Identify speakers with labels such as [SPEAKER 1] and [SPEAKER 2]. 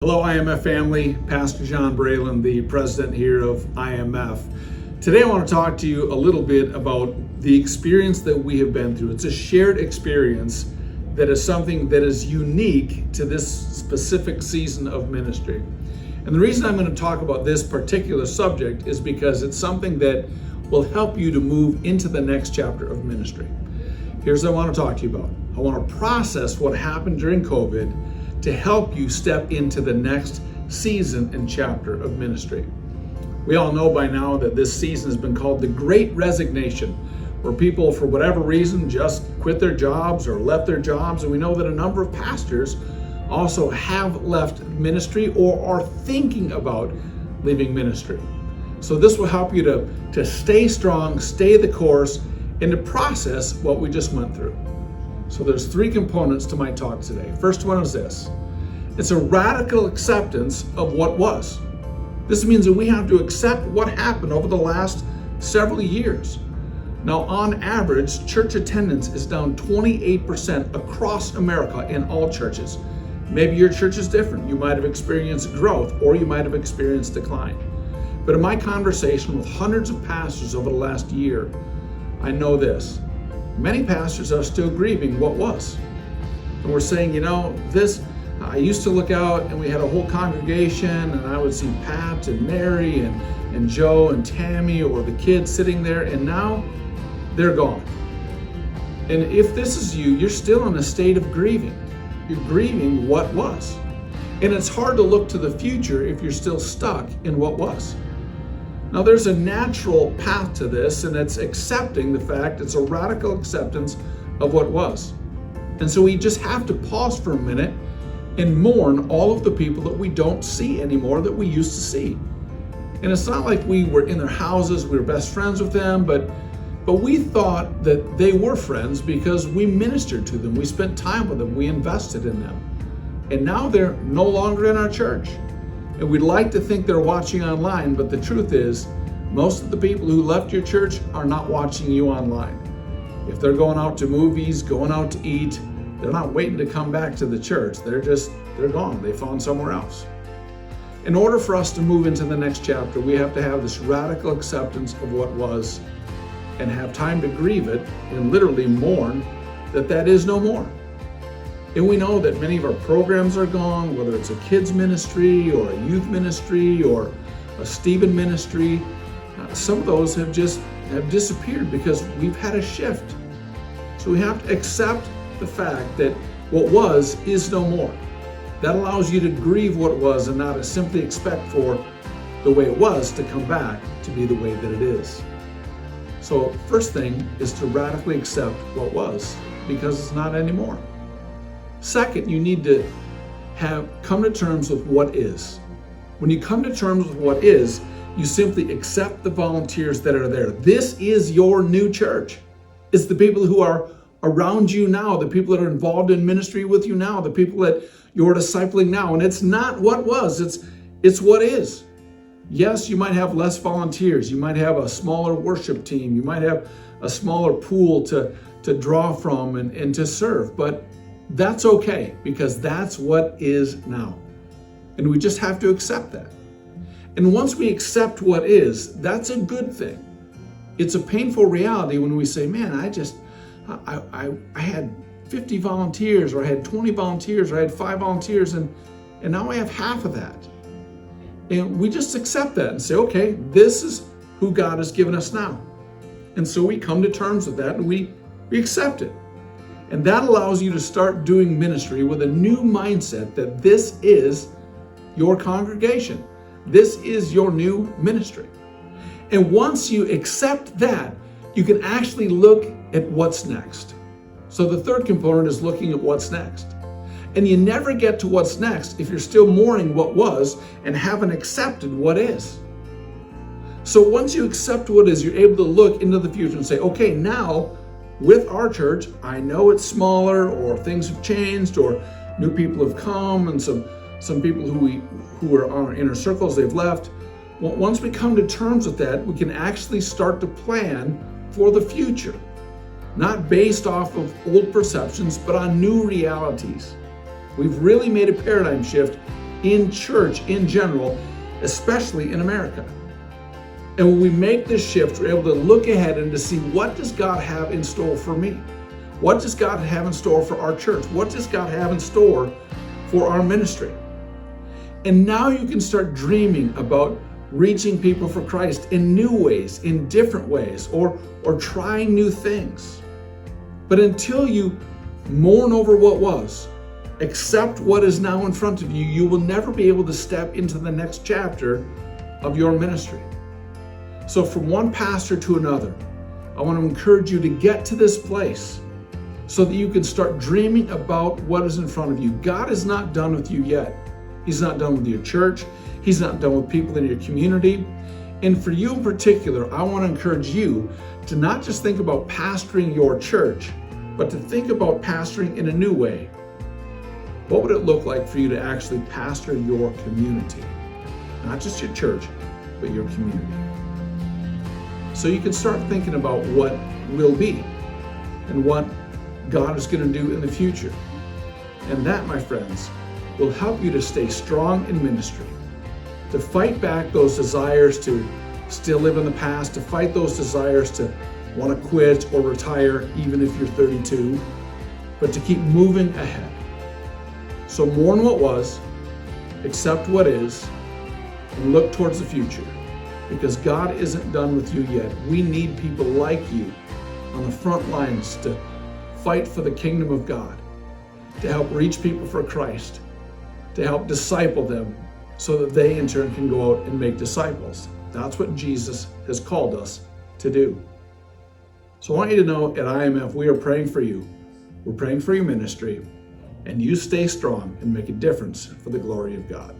[SPEAKER 1] Hello, IMF family. Pastor John Braylon, the president here of IMF. Today I want to talk to you a little bit about the experience that we have been through. It's a shared experience that is something that is unique to this specific season of ministry. And the reason I'm going to talk about this particular subject is because it's something that will help you to move into the next chapter of ministry. Here's what I want to talk to you about. I want to process what happened during COVID to help you step into the next season and chapter of ministry. We all know by now that this season has been called the Great Resignation, where people, for whatever reason, just quit their jobs or left their jobs. And we know that a number of pastors also have left ministry or are thinking about leaving ministry. So this will help you to stay strong, stay the course, and to process what we just went through. So there's three components to my talk today. First one is this. It's a radical acceptance of what was. This means that we have to accept what happened over the last several years. Now, on average, church attendance is down 28% across America in all churches. Maybe your church is different. You might have experienced growth or you might have experienced decline. But in my conversation with hundreds of pastors over the last year, I know this. Many pastors are still grieving what was. And we're saying, I used to look out and we had a whole congregation and I would see Pat and Mary and Joe and Tammy or the kids sitting there, and now they're gone. And if this is you, you're still in a state of grieving. You're grieving what was. And it's hard to look to the future if you're still stuck in what was. Now, there's a natural path to this, and it's accepting the fact it's a radical acceptance of what was. And so we just have to pause for a minute and mourn all of the people that we don't see anymore that we used to see. And it's not like we were in their houses, we were best friends with them, but we thought that they were friends because we ministered to them, we spent time with them, we invested in them. And now they're no longer in our church. And we'd like to think they're watching online, but the truth is, most of the people who left your church are not watching you online. If they're going out to movies, going out to eat, they're not waiting to come back to the church. They're gone. They found somewhere else. In order for us to move into the next chapter, we have to have this radical acceptance of what was and have time to grieve it and literally mourn that is no more. And we know that many of our programs are gone, whether it's a kids ministry or a youth ministry or a Stephen ministry. Some of those have disappeared because we've had a shift. So we have to accept the fact that what was is no more. That allows you to grieve what was and not to simply expect for the way it was to come back to be the way that it is. So first thing is to radically accept what was because it's not anymore. Second, you need to come to terms with what is. When you come to terms with what is, you simply accept the volunteers that are there. This is your new church. It's the people who are around you now, the people that are involved in ministry with you now, the people that you're discipling now. And it's not what was, it's what is. Yes, you might have less volunteers. You might have a smaller worship team. You might have a smaller pool to draw from and to serve. But that's okay, because that's what is now. And we just have to accept that. And once we accept what is, that's a good thing. It's a painful reality when we say, man, I had 50 volunteers, or I had 20 volunteers, or I had 5 volunteers, and now I have half of that. And we just accept that and say, okay, this is who God has given us now. And so we come to terms with that and we accept it. And that allows you to start doing ministry with a new mindset that this is your congregation. This is your new ministry. And once you accept that, you can actually look at what's next. So the third component is looking at what's next. And you never get to what's next if you're still mourning what was and haven't accepted what is. So once you accept what is, you're able to look into the future and say, okay, now with our church, I know it's smaller, or things have changed, or new people have come, and some people who are on our inner circles, they've left. Well, once we come to terms with that, we can actually start to plan for the future, not based off of old perceptions, but on new realities. We've really made a paradigm shift in church in general, especially in America. And when we make this shift, we're able to look ahead and to see, what does God have in store for me? What does God have in store for our church? What does God have in store for our ministry? And now you can start dreaming about reaching people for Christ in new ways, in different ways, or trying new things. But until you mourn over what was, accept what is now in front of you, you will never be able to step into the next chapter of your ministry. So from one pastor to another, I want to encourage you to get to this place so that you can start dreaming about what is in front of you. God is not done with you yet. He's not done with your church. He's not done with people in your community. And for you in particular, I want to encourage you to not just think about pastoring your church, but to think about pastoring in a new way. What would it look like for you to actually pastor your community? Not just your church, but your community. So you can start thinking about what will be and what God is going to do in the future. And that, my friends, will help you to stay strong in ministry, to fight back those desires to still live in the past, to fight those desires to want to quit or retire even if you're 32, but to keep moving ahead. So mourn what was, accept what is, and look towards the future, because God isn't done with you yet. We need people like you on the front lines to fight for the kingdom of God, to help reach people for Christ, to help disciple them so that they in turn can go out and make disciples. That's what Jesus has called us to do. So I want you to know, at IMF, we are praying for you. We're praying for your ministry, and you stay strong and make a difference for the glory of God.